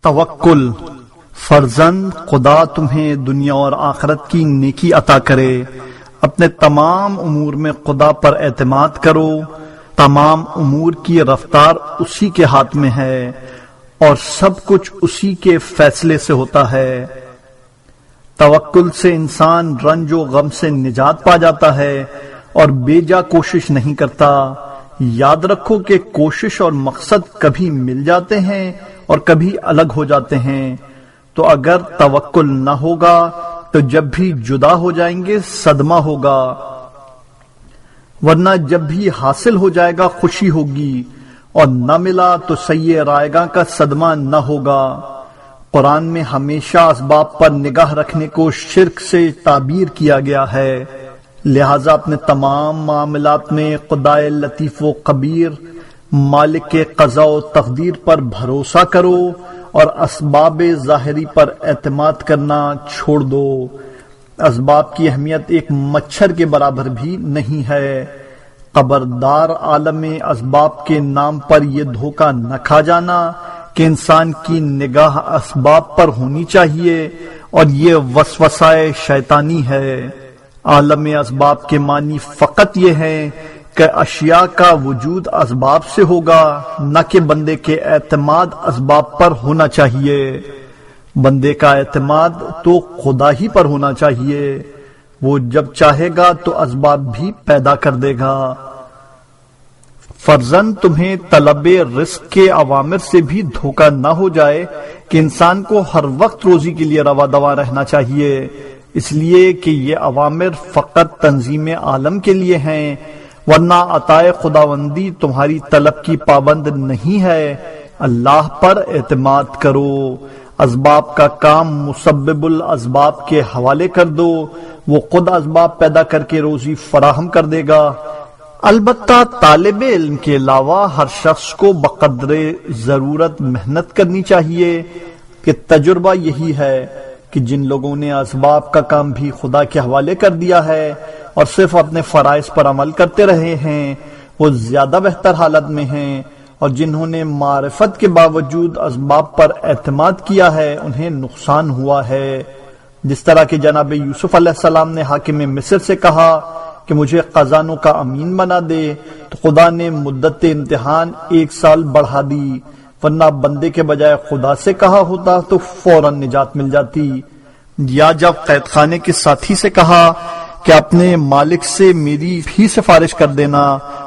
توکل۔ فرزند خدا تمہیں دنیا اور آخرت کی نیکی عطا کرے۔ اپنے تمام امور میں خدا پر اعتماد کرو، تمام امور کی رفتار اسی کے ہاتھ میں ہے اور سب کچھ اسی کے فیصلے سے ہوتا ہے۔ توکل سے انسان رنج و غم سے نجات پا جاتا ہے اور بے جا کوشش نہیں کرتا۔ یاد رکھو کہ کوشش اور مقصد کبھی مل جاتے ہیں اور کبھی الگ ہو جاتے ہیں، تو اگر توکل نہ ہوگا تو جب بھی جدا ہو جائیں گے صدمہ ہوگا، ورنہ جب بھی حاصل ہو جائے گا خوشی ہوگی، اور نہ ملا تو سیئ رائگاں کا صدمہ نہ ہوگا۔ قرآن میں ہمیشہ اسباب پر نگاہ رکھنے کو شرک سے تعبیر کیا گیا ہے، لہذا اپنے تمام معاملات میں خدائے لطیف و خبیر مالک کے قضاء و تقدیر پر بھروسہ کرو اور اسباب ظاہری پر اعتماد کرنا چھوڑ دو۔ اسباب کی اہمیت ایک مچھر کے برابر بھی نہیں ہے۔ خبردار عالم اسباب کے نام پر یہ دھوکہ نہ کھا جانا کہ انسان کی نگاہ اسباب پر ہونی چاہیے، اور یہ وسوسہ شیطانی ہے۔ عالم اسباب کے معنی فقط یہ ہے کہ اشیاء کا وجود اسباب سے ہوگا، نہ کہ بندے کے اعتماد اسباب پر ہونا چاہیے۔ بندے کا اعتماد تو خدا ہی پر ہونا چاہیے، وہ جب چاہے گا تو اسباب بھی پیدا کر دے گا۔ فرزند تمہیں طلب رزق کے عوامر سے بھی دھوکہ نہ ہو جائے کہ انسان کو ہر وقت روزی کے لیے روا دوا رہنا چاہیے، اس لیے کہ یہ عوامر فقط تنظیم عالم کے لیے ہیں، ورنہ عطائے خداوندی تمہاری طلب کی پابند نہیں ہے۔ اللہ پر اعتماد کرو، اسباب کا کام مسبب الاسباب کے حوالے کر دو، وہ خود اسباب پیدا کر کے روزی فراہم کر دے گا۔ البتہ طالب علم کے علاوہ ہر شخص کو بقدر ضرورت محنت کرنی چاہیے، کہ تجربہ یہی ہے کہ جن لوگوں نے اسباب کا کام بھی خدا کے حوالے کر دیا ہے اور صرف اپنے فرائض پر عمل کرتے رہے ہیں، وہ زیادہ بہتر حالت میں ہیں، اور جنہوں نے معرفت کے باوجود اسباب پر اعتماد کیا ہے انہیں نقصان ہوا ہے۔ جس طرح کہ جناب یوسف علیہ السلام نے حاکم مصر سے کہا کہ مجھے خزانوں کا امین بنا دے، تو خدا نے مدت امتحان 1 سال بڑھا دی، ورنہ بندے کے بجائے خدا سے کہا ہوتا تو فوراً نجات مل جاتی۔ یا جب قید خانے کے ساتھی سے کہا کہ اپنے مالک سے میری بھی سفارش کر دینا،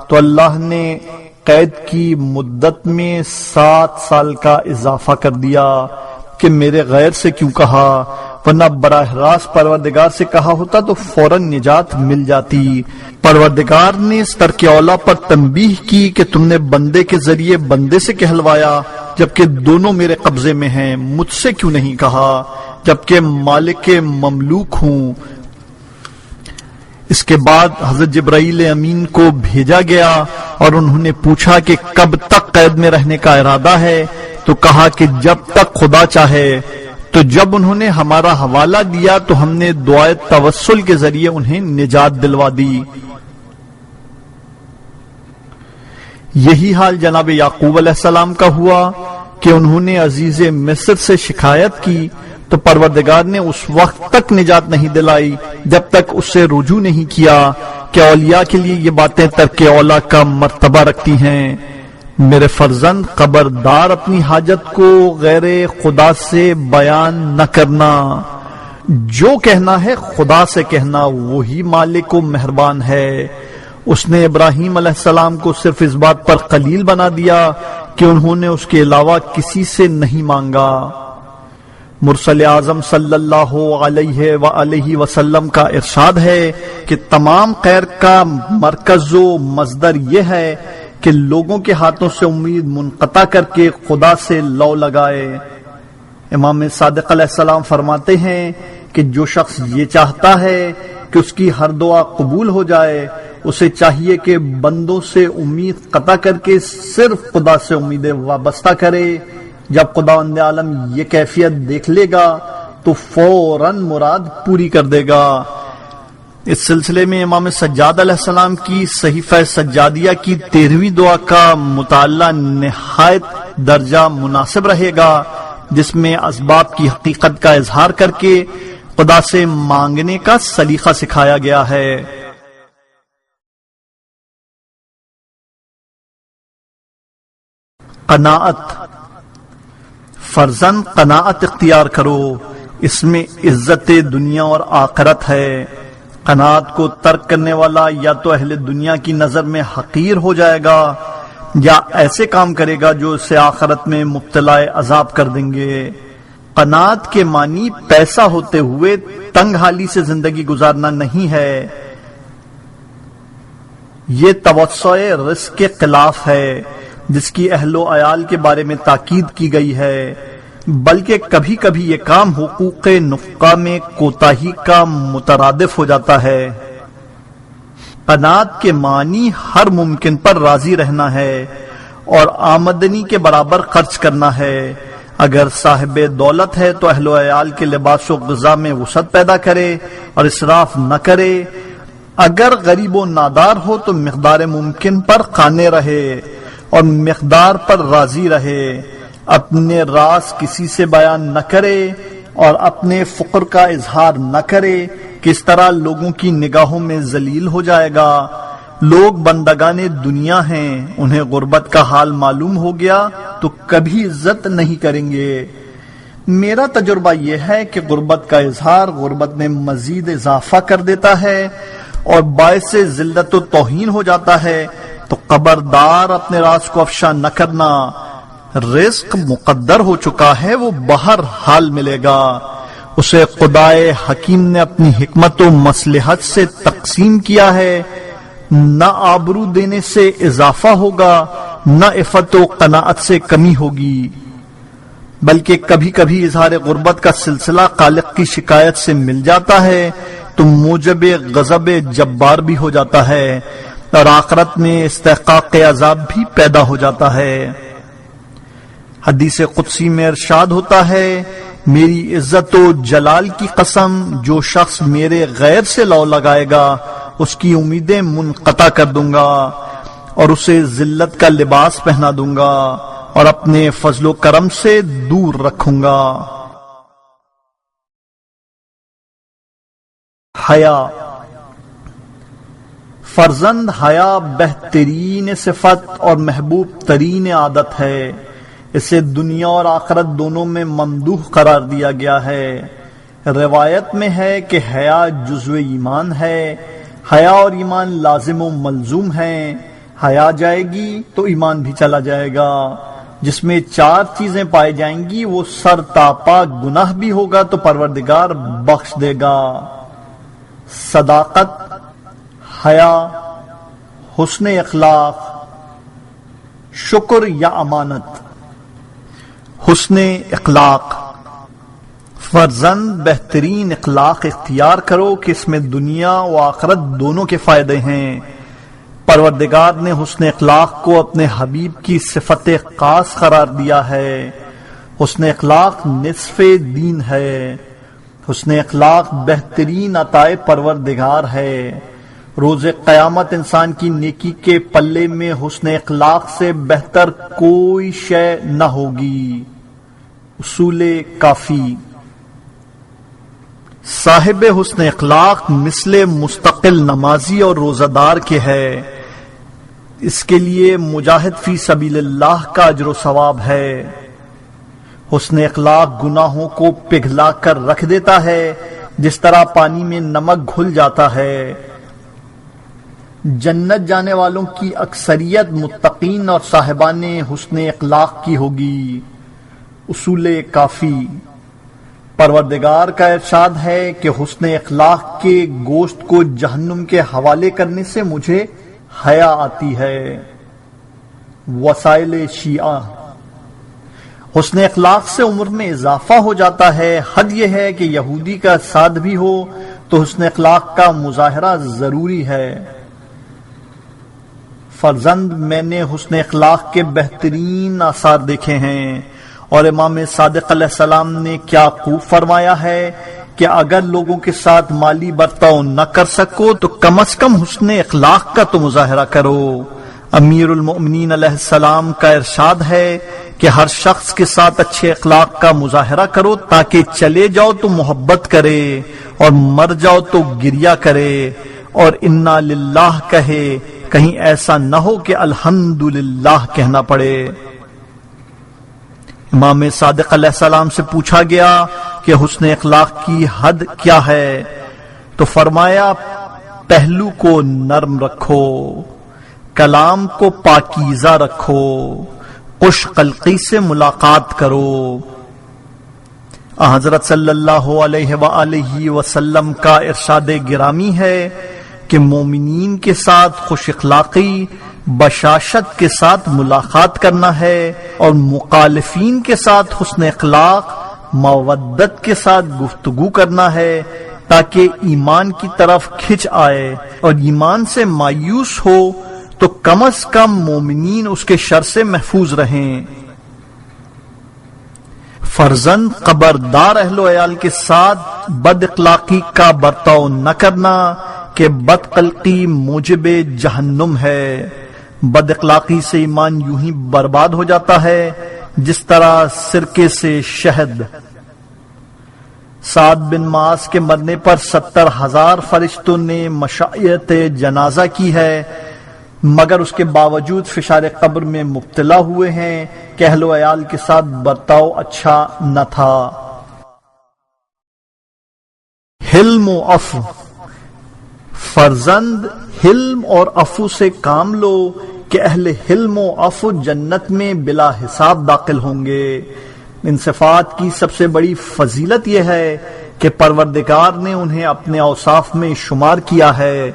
تو اللہ نے قید کی مدت میں 7 سال کا اضافہ کر دیا کہ میرے غیر سے کیوں کہا، ورنہ براہ راست پروردگار سے کہا ہوتا تو فوراً نجات مل جاتی۔ پروردگار نے اس ترک اولا پر تنبیہ کی کہ تم نے بندے کے ذریعے بندے سے کہلوایا، جبکہ دونوں میرے قبضے میں ہیں، مجھ سے کیوں نہیں کہا جبکہ مالک کے مملوک ہوں۔ اس کے بعد حضرت جبرائیل امین کو بھیجا گیا اور انہوں نے پوچھا کہ کب تک قید میں رہنے کا ارادہ ہے، تو کہا کہ جب تک خدا چاہے۔ تو جب انہوں نے ہمارا حوالہ دیا تو ہم نے دعائے توسل کے ذریعے انہیں نجات دلوا دی۔ یہی حال جناب یعقوب علیہ السلام کا ہوا کہ انہوں نے عزیز مصر سے شکایت کی تو پروردگار نے اس وقت تک نجات نہیں دلائی جب تک اس سے رجوع نہیں کیا کہ اولیاء کے لیے یہ باتیں ترک اولا کا مرتبہ رکھتی ہیں۔ میرے فرزند خبردار اپنی حاجت کو غیر خدا سے بیان نہ کرنا، جو کہنا ہے خدا سے کہنا، وہی مالک و مہربان ہے۔ اس نے ابراہیم علیہ السلام کو صرف اس بات پر خلیل بنا دیا کہ انہوں نے اس کے علاوہ کسی سے نہیں مانگا۔ مرسل اعظم صلی اللہ علیہ وآلہ وسلم کا ارشاد ہے کہ تمام خیر کا مرکز و مصدر یہ ہے کہ لوگوں کے ہاتھوں سے امید منقطع کر کے خدا سے لو لگائے۔ امام صادق علیہ السلام فرماتے ہیں کہ جو شخص یہ چاہتا ہے کہ اس کی ہر دعا قبول ہو جائے، اسے چاہیے کہ بندوں سے امید قطع کر کے صرف خدا سے امیدیں وابستہ کرے۔ جب خداوند عالم یہ کیفیت دیکھ لے گا تو فوراً مراد پوری کر دے گا۔ اس سلسلے میں امام سجاد علیہ السلام کی صحیفہ سجادیہ کی 13ویں دعا کا مطالعہ نہایت درجہ مناسب رہے گا۔ جس میں اسباب کی حقیقت کا اظہار کر کے خدا سے مانگنے کا سلیقہ سکھایا گیا ہے۔ قناعت، فرزند قناعت اختیار کرو، اس میں عزت دنیا اور آخرت ہے۔ قناعت کو ترک کرنے والا یا تو اہل دنیا کی نظر میں حقیر ہو جائے گا یا ایسے کام کرے گا جو اسے آخرت میں مبتلا عذاب کر دیں گے۔ قناعت کے معنی پیسہ ہوتے ہوئے تنگ حالی سے زندگی گزارنا نہیں ہے، یہ توسع رزق کے خلاف ہے جس کی اہل و عیال کے بارے میں تاکید کی گئی ہے، بلکہ کبھی کبھی یہ کام حقوق نفقہ میں کوتاہی کا مترادف ہو جاتا ہے۔ قناعت کے معنی ہر ممکن پر راضی رہنا ہے اور آمدنی کے برابر خرچ کرنا ہے۔ اگر صاحب دولت ہے تو اہل و عیال کے لباس و غذا میں وسعت پیدا کرے اور اسراف نہ کرے، اگر غریب و نادار ہو تو مقدار ممکن پر قانے رہے اور مقدار پر راضی رہے، اپنے راز کسی سے بیان نہ کرے اور اپنے فقر کا اظہار نہ کرے، کس طرح لوگوں کی نگاہوں میں ذلیل ہو جائے گا۔ لوگ بندگان دنیا ہیں، انہیں غربت کا حال معلوم ہو گیا تو کبھی عزت نہیں کریں گے۔ میرا تجربہ یہ ہے کہ غربت کا اظہار غربت میں مزید اضافہ کر دیتا ہے اور باعث ذلت و توہین ہو جاتا ہے، تو خبردار اپنے راز کو افشا نہ کرنا۔ رزق مقدر ہو چکا ہے، وہ بہر حال ملے گا، اسے خدائے حکیم نے اپنی حکمت و مصلحت سے تقسیم کیا ہے۔ نہ آبرو دینے سے اضافہ ہوگا، نہ عفت و قناعت سے کمی ہوگی، بلکہ کبھی کبھی اظہار غربت کا سلسلہ خالق کی شکایت سے مل جاتا ہے تو موجب غضب جبار بھی ہو جاتا ہے اور آخرت میں استحقاق عذاب بھی پیدا ہو جاتا ہے۔ حدیث قدسی میں ارشاد ہوتا ہے، میری عزت و جلال کی قسم، جو شخص میرے غیر سے لو لگائے گا اس کی امیدیں منقطع کر دوں گا اور اسے ذلت کا لباس پہنا دوں گا اور اپنے فضل و کرم سے دور رکھوں گا۔ حیا، فرزند حیا بہترین صفت اور محبوب ترین عادت ہے، اسے دنیا اور آخرت دونوں میں ممدوح قرار دیا گیا ہے۔ روایت میں ہے کہ حیا جزو ایمان ہے، حیا اور ایمان لازم و ملزوم ہیں۔ حیا جائے گی تو ایمان بھی چلا جائے گا۔ جس میں 4 چیزیں پائی جائیں گی وہ سر تاپا گناہ بھی ہوگا تو پروردگار بخش دے گا۔ صداقت، حیا، حسن اخلاق، شکر یا امانت۔ حسن اخلاق، فرزند بہترین اخلاق اختیار کرو کہ اس میں دنیا و آخرت دونوں کے فائدے ہیں۔ پروردگار نے حسن اخلاق کو اپنے حبیب کی صفت خاص قرار دیا ہے۔ حسن اخلاق نصف دین ہے، حسن اخلاق بہترین عطائے پروردگار ہے۔ روز قیامت انسان کی نیکی کے پلے میں حسن اخلاق سے بہتر کوئی شے نہ ہوگی۔ اصول کافی، صاحب حسن اخلاق مثل مستقل نمازی اور روزہ دار کے ہے، اس کے لیے مجاہد فی سبیل اللہ کا اجر و ثواب ہے۔ حسن اخلاق گناہوں کو پگھلا کر رکھ دیتا ہے جس طرح پانی میں نمک گھل جاتا ہے۔ جنت جانے والوں کی اکثریت متقین اور صاحبان حسن اخلاق کی ہوگی۔ اصول کافی، پروردگار کا ارشاد ہے کہ حسن اخلاق کے گوشت کو جہنم کے حوالے کرنے سے مجھے حیا آتی ہے۔ وسائل شیعہ، حسن اخلاق سے عمر میں اضافہ ہو جاتا ہے۔ حد یہ ہے کہ یہودی کا ساتھ بھی ہو تو حسن اخلاق کا مظاہرہ ضروری ہے۔ فرزند میں نے حسن اخلاق کے بہترین آثار دیکھے ہیں اور امام صادق علیہ السلام نے کیا خوب فرمایا ہے کہ اگر لوگوں کے ساتھ مالی برتاؤ نہ کر سکو تو کم از کم حسن اخلاق کا تو مظاہرہ کرو۔ امیر المؤمنین علیہ السلام کا ارشاد ہے کہ ہر شخص کے ساتھ اچھے اخلاق کا مظاہرہ کرو تاکہ چلے جاؤ تو محبت کرے اور مر جاؤ تو گریہ کرے اور انا للہ کہے، کہیں ایسا نہ ہو کہ الحمدللہ کہنا پڑے۔ امام صادق علیہ السلام سے پوچھا گیا کہ حسن اخلاق کی حد کیا ہے، تو فرمایا پہلو کو نرم رکھو، کلام کو پاکیزہ رکھو، خوش قلقی سے ملاقات کرو۔ حضرت صلی اللہ علیہ وآلہ وسلم کا ارشاد گرامی ہے کہ مومنین کے ساتھ خوش اخلاقی بشاشت کے ساتھ ملاقات کرنا ہے اور مخالفین کے ساتھ حسن اخلاق مودت کے ساتھ گفتگو کرنا ہے تاکہ ایمان کی طرف کھنچ آئے، اور ایمان سے مایوس ہو تو کم از کم مومنین اس کے شر سے محفوظ رہیں۔ فرزند خبردار اہل و عیال کے ساتھ بد اخلاقی کا برتاؤ نہ کرنا کہ بد خلقی موجب جہنم ہے۔ بد اخلاقی سے ایمان یوں ہی برباد ہو جاتا ہے جس طرح سرکے سے شہد۔ سعد بن معاذ کے مرنے پر 70,000 فرشتوں نے مشیت جنازہ کی ہے، مگر اس کے باوجود فشار قبر میں مبتلا ہوئے ہیں کہ اہل و عیال کے ساتھ برتاؤ اچھا نہ تھا۔ حلم و عفو، فرزند حلم اور عفو سے کام لو کہ اہل حلم و عفو جنت میں بلا حساب داخل ہوں گے۔ ان صفات کی سب سے بڑی فضیلت یہ ہے کہ پروردگار نے انہیں اپنے اوصاف میں شمار کیا ہے۔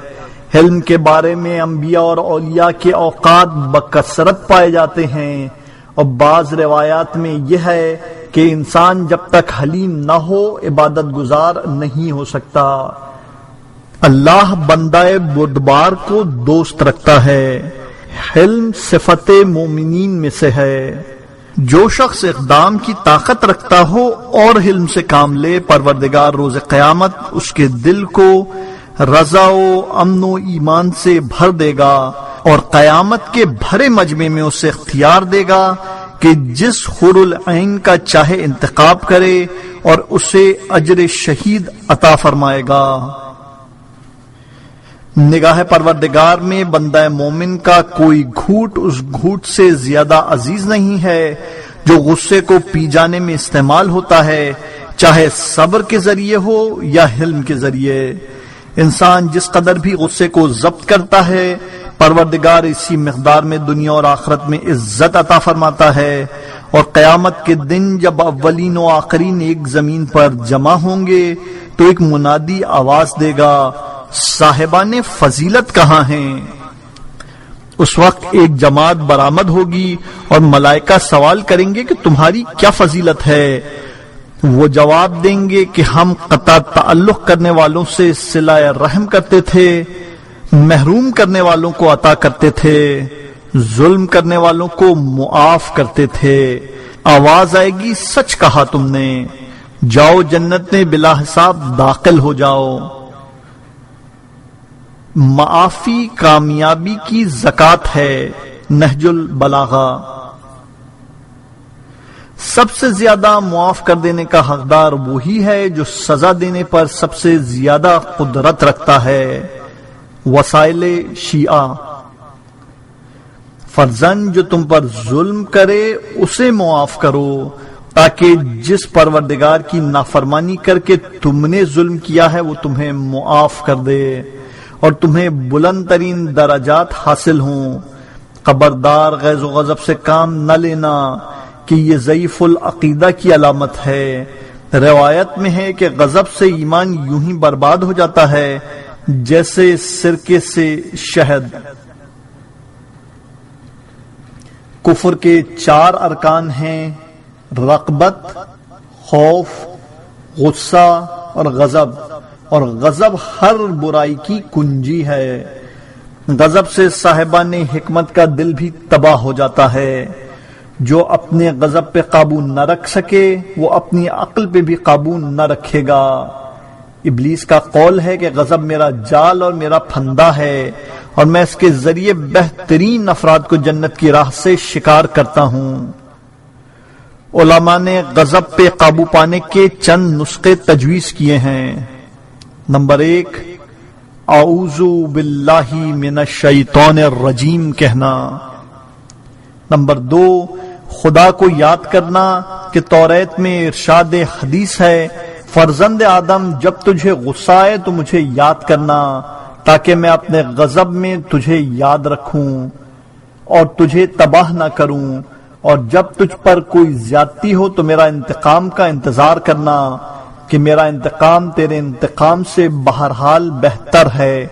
حلم کے بارے میں انبیاء اور اولیاء کے اوقات بکثرت پائے جاتے ہیں، اور بعض روایات میں یہ ہے کہ انسان جب تک حلیم نہ ہو عبادت گزار نہیں ہو سکتا۔ اللہ بندہ بردبار کو دوست رکھتا ہے۔ حلم صفت مومنین میں سے ہے۔ جو شخص اقدام کی طاقت رکھتا ہو اور حلم سے کام لے، پروردگار روز قیامت اس کے دل کو رضا و امن و ایمان سے بھر دے گا اور قیامت کے بھرے مجمع میں اسے اختیار دے گا کہ جس حور العین کا چاہے انتخاب کرے اور اسے اجر شہید عطا فرمائے گا۔ نگاہ پروردگار میں بندہ مومن کا کوئی گھوٹ اس گھوٹ سے زیادہ عزیز نہیں ہے جو غصے کو پی جانے میں استعمال ہوتا ہے، چاہے صبر کے ذریعے ہو یا حلم کے ذریعے۔ انسان جس قدر بھی غصے کو ضبط کرتا ہے، پروردگار اسی مقدار میں دنیا اور آخرت میں عزت عطا فرماتا ہے، اور قیامت کے دن جب اولین و آخرین ایک زمین پر جمع ہوں گے تو ایک منادی آواز دے گا، صاحبان فضیلت کہاں ہیں؟ اس وقت ایک جماعت برآمد ہوگی اور ملائکہ سوال کریں گے کہ تمہاری کیا فضیلت ہے؟ وہ جواب دیں گے کہ ہم قطع تعلق کرنے والوں سے صلہ رحم کرتے تھے، محروم کرنے والوں کو عطا کرتے تھے، ظلم کرنے والوں کو معاف کرتے تھے۔ آواز آئے گی، سچ کہا تم نے، جاؤ جنت میں بلا حساب داخل ہو جاؤ۔ معافی کامیابی کی زکات ہے۔ نہج البلاغہ۔ سب سے زیادہ معاف کر دینے کا حقدار وہی ہے جو سزا دینے پر سب سے زیادہ قدرت رکھتا ہے۔ وسائل شیعہ۔ فرزند جو تم پر ظلم کرے اسے معاف کرو تاکہ جس پروردگار کی نافرمانی کر کے تم نے ظلم کیا ہے وہ تمہیں معاف کر دے اور تمہیں بلند ترین درجات حاصل ہوں۔ خبردار غیظ و غضب سے کام نہ لینا کہ یہ ضعیف العقیدہ کی علامت ہے۔ روایت میں ہے کہ غضب سے ایمان یوں ہی برباد ہو جاتا ہے جیسے سرکے سے شہد۔ کفر کے 4 ارکان ہیں: رغبت، خوف، غصہ اور غضب، اور غضب ہر برائی کی کنجی ہے۔ غضب سے صاحبان حکمت کا دل بھی تباہ ہو جاتا ہے۔ جو اپنے غضب پہ قابو نہ رکھ سکے وہ اپنی عقل پہ بھی قابو نہ رکھے گا۔ ابلیس کا قول ہے کہ غضب میرا جال اور میرا پھندا ہے اور میں اس کے ذریعے بہترین افراد کو جنت کی راہ سے شکار کرتا ہوں۔ علماء نے غضب پہ قابو پانے کے چند نسخے تجویز کیے ہیں۔ نمبر 1، اعوذ باللہ من الشیطان الرجیم کہنا۔ نمبر 2، خدا کو یاد کرنا کہ توریت میں ارشاد حدیث ہے، فرزند آدم جب تجھے غصہ آئے تو مجھے یاد کرنا تاکہ میں اپنے غضب میں تجھے یاد رکھوں اور تجھے تباہ نہ کروں، اور جب تجھ پر کوئی زیادتی ہو تو میرا انتقام کا انتظار کرنا کہ میرا انتقام تیرے انتقام سے بہرحال بہتر ہے۔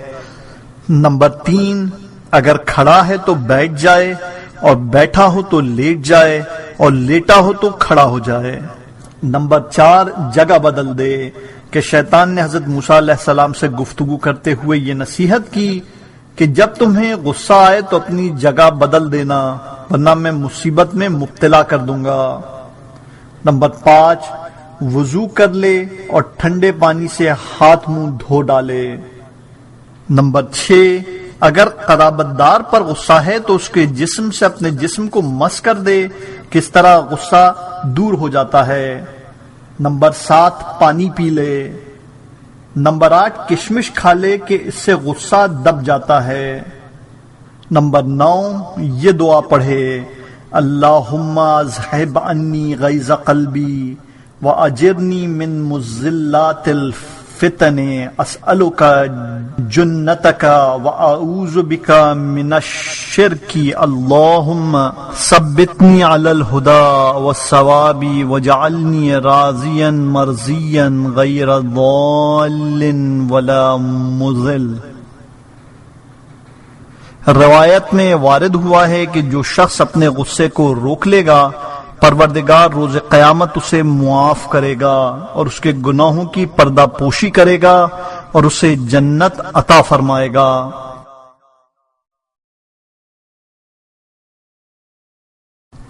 نمبر 3، اگر کھڑا ہے تو بیٹھ جائے اور بیٹھا ہو تو لیٹ جائے اور لیٹا ہو تو کھڑا ہو جائے۔ نمبر 4، جگہ بدل دے کہ شیطان نے حضرت موسیٰ علیہ السلام سے گفتگو کرتے ہوئے یہ نصیحت کی کہ جب تمہیں غصہ آئے تو اپنی جگہ بدل دینا ورنہ میں مصیبت میں مبتلا کر دوں گا۔ نمبر 5، وضو کر لے اور ٹھنڈے پانی سے ہاتھ منہ دھو ڈالے۔ نمبر 6، اگر قرابت دار پر غصہ ہے تو اس کے جسم سے اپنے جسم کو مس کر دے، کس طرح غصہ دور ہو جاتا ہے۔ نمبر 7، پانی پی لے۔ نمبر 8، کشمش کھا لے کہ اس سے غصہ دب جاتا ہے۔ نمبر 9، یہ دعا پڑھے، اللہم اذھب عنی غیظ قلبی وَأَجِرْنِي مِن مُزِّلَّاتِ الْفِتَنِ أَسْأَلُكَ جُنَّتَكَ وَأَعُوذُ بِكَ مِنَ الشِّرْكِ اللَّهُمَّ ثَبِّتْنِي عَلَى الْهُدَى وَالصَّوَابِ وَاجْعَلْنِي رَاضِيًا مَرْضِيًّا غَيْرَ ضَالٍّ وَلَا مُضِلٍّ۔ روایت میں وارد ہوا ہے کہ جو شخص اپنے غصے کو روک لے گا پروردگار روز قیامت اسے معاف کرے گا اور اس کے گناہوں کی پردہ پوشی کرے گا اور اسے جنت عطا فرمائے گا۔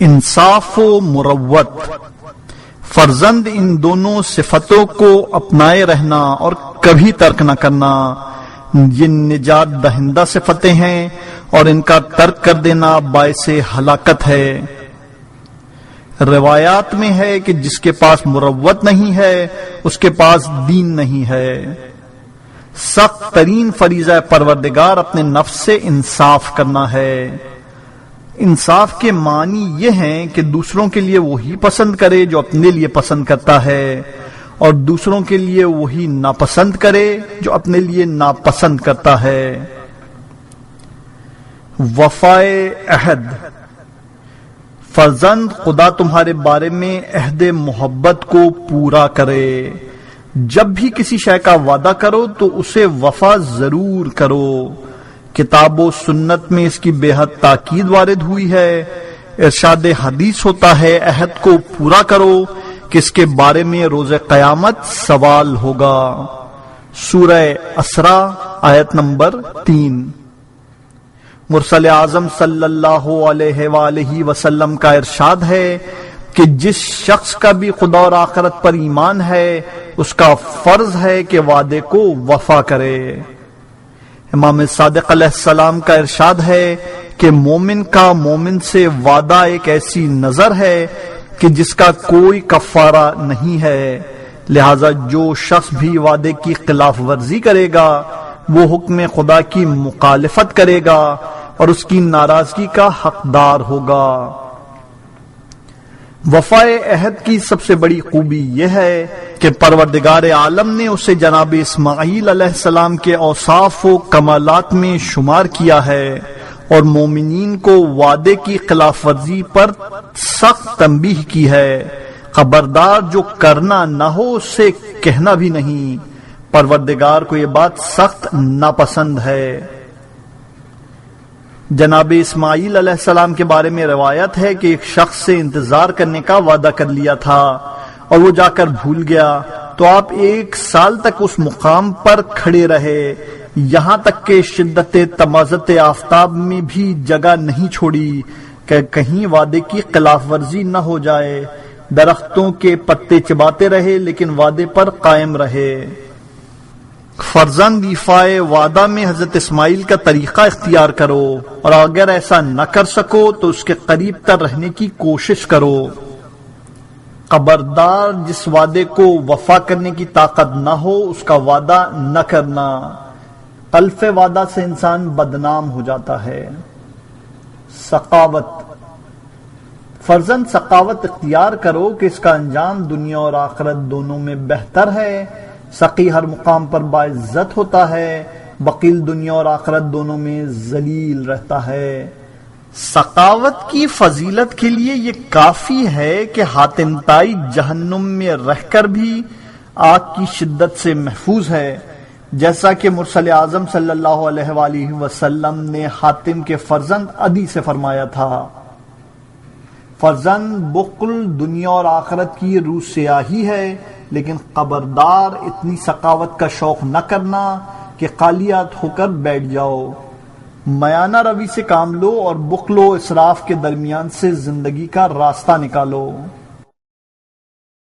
انصاف و مروت، فرزند ان دونوں صفتوں کو اپنائے رہنا اور کبھی ترک نہ کرنا، یہ نجات دہندہ صفتیں ہیں اور ان کا ترک کر دینا باعث ہلاکت ہے۔ روایات میں ہے کہ جس کے پاس مروت نہیں ہے اس کے پاس دین نہیں ہے۔ سخت ترین فریضہ پروردگار اپنے نفس سے انصاف کرنا ہے۔ انصاف کے معنی یہ ہیں کہ دوسروں کے لیے وہی پسند کرے جو اپنے لیے پسند کرتا ہے اور دوسروں کے لیے وہی ناپسند کرے جو اپنے لیے ناپسند کرتا ہے۔ وفائے عہد، فرزند خدا تمہارے بارے میں عہد محبت کو پورا کرے۔ جب بھی کسی شے کا وعدہ کرو تو اسے وفا ضرور کرو۔ کتاب و سنت میں اس کی بے حد تاکید وارد ہوئی ہے۔ ارشاد حدیث ہوتا ہے عہد کو پورا کرو کہ اس کے بارے میں روز قیامت سوال ہوگا۔ سورہ اسراء آیت نمبر 3۔ مرسل اعظم صلی اللہ علیہ وآلہ وسلم کا ارشاد ہے کہ جس شخص کا بھی خدا اور آخرت پر ایمان ہے اس کا فرض ہے کہ وعدے کو وفا کرے۔ امام صادق علیہ السلام کا ارشاد ہے کہ مومن کا مومن سے وعدہ ایک ایسی نظر ہے کہ جس کا کوئی کفارہ نہیں ہے، لہذا جو شخص بھی وعدے کی خلاف ورزی کرے گا وہ حکم خدا کی مخالفت کرے گا اور اس کی ناراضگی کا حقدار ہوگا۔ وفائے عہد کی سب سے بڑی خوبی یہ ہے کہ پروردگار عالم نے اسے جناب اسماعیل علیہ السلام کے اوصاف و کمالات میں شمار کیا ہے اور مومنین کو وعدے کی خلاف ورزی پر سخت تنبیہ کی ہے۔ خبردار جو کرنا نہ ہو اس سے کہنا بھی نہیں، پروردگار کو یہ بات سخت ناپسند ہے۔ جناب اسماعیل علیہ السلام کے بارے میں روایت ہے کہ ایک شخص سے انتظار کرنے کا وعدہ کر لیا تھا اور وہ جا کر بھول گیا تو آپ 1 سال تک اس مقام پر کھڑے رہے، یہاں تک کہ شدت تمازت آفتاب میں بھی جگہ نہیں چھوڑی کہ کہیں وعدے کی خلاف ورزی نہ ہو جائے۔ درختوں کے پتے چباتے رہے لیکن وعدے پر قائم رہے۔ فرزند ایفائے وعدہ میں حضرت اسماعیل کا طریقہ اختیار کرو، اور اگر ایسا نہ کر سکو تو اس کے قریب تر رہنے کی کوشش کرو۔ خبردار، جس وعدے کو وفا کرنے کی طاقت نہ ہو اس کا وعدہ نہ کرنا۔ خلف وعدہ سے انسان بدنام ہو جاتا ہے۔ سخاوت، فرزند سخاوت اختیار کرو کہ اس کا انجام دنیا اور آخرت دونوں میں بہتر ہے۔ سخی ہر مقام پر باعزت ہوتا ہے، بخیل دنیا اور آخرت دونوں میں ذلیل رہتا ہے۔ سخاوت کی فضیلت کے لیے یہ کافی ہے کہ حاتم طائی جہنم میں رہ کر بھی آگ کی شدت سے محفوظ ہے، جیسا کہ مرسل اعظم صلی اللہ علیہ وآلہ وسلم نے حاتم کے فرزند عدی سے فرمایا تھا۔ فرزند، بخل دنیا اور آخرت کی روح سیاہی ہے، لیکن خبردار اتنی سخاوت کا شوق نہ کرنا کہ خالیات ہو کر بیٹھ جاؤ۔ میانہ روی سے کام لو اور بخل و اسراف کے درمیان سے زندگی کا راستہ نکالو۔